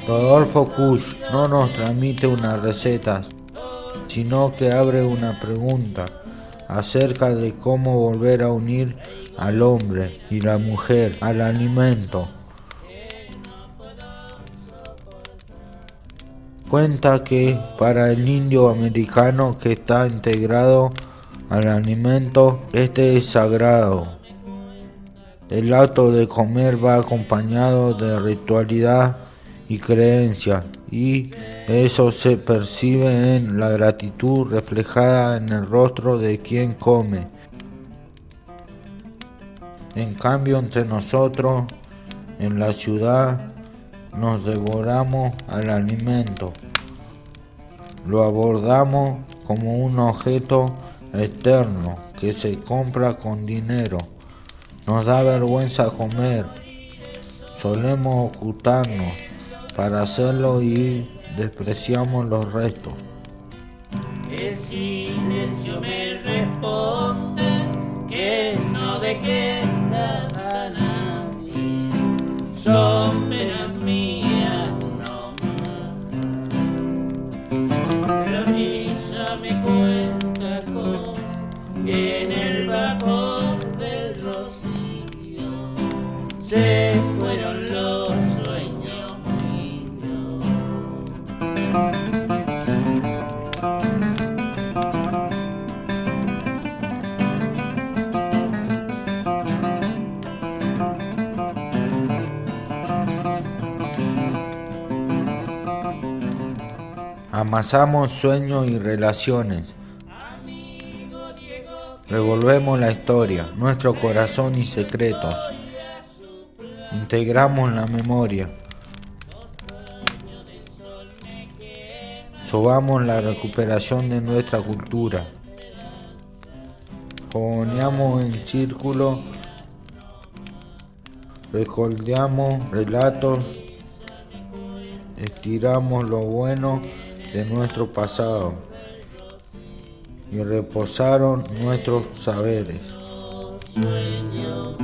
Rodolfo Kusch no nos transmite una receta, sino que abre una pregunta acerca de cómo volver a unir al hombre y la mujer al alimento. Cuenta que para el indio americano que está integrado al alimento, este es sagrado. El acto de comer va acompañado de ritualidad y creencia, y eso se percibe en la gratitud reflejada en el rostro de quien come. En cambio, entre nosotros, en la ciudad, nos devoramos al alimento. Lo abordamos como un objeto externo que se compra con dinero. Nos da vergüenza comer. Solemos ocultarnos para hacerlo y despreciamos los restos. El silencio me responde que no detengas a nadie. Son penas mías nomás. La risa me cuesta con que en el vapor del rocío se fueron los sueños míos. Amasamos sueños y relaciones. Revolvemos la historia, nuestro corazón y secretos. Integramos la memoria. Sobamos la recuperación de nuestra cultura. Fogoneamos en círculo. Recordeamos relatos. Estiramos lo bueno de nuestro pasado y reposaron nuestros saberes. Sueño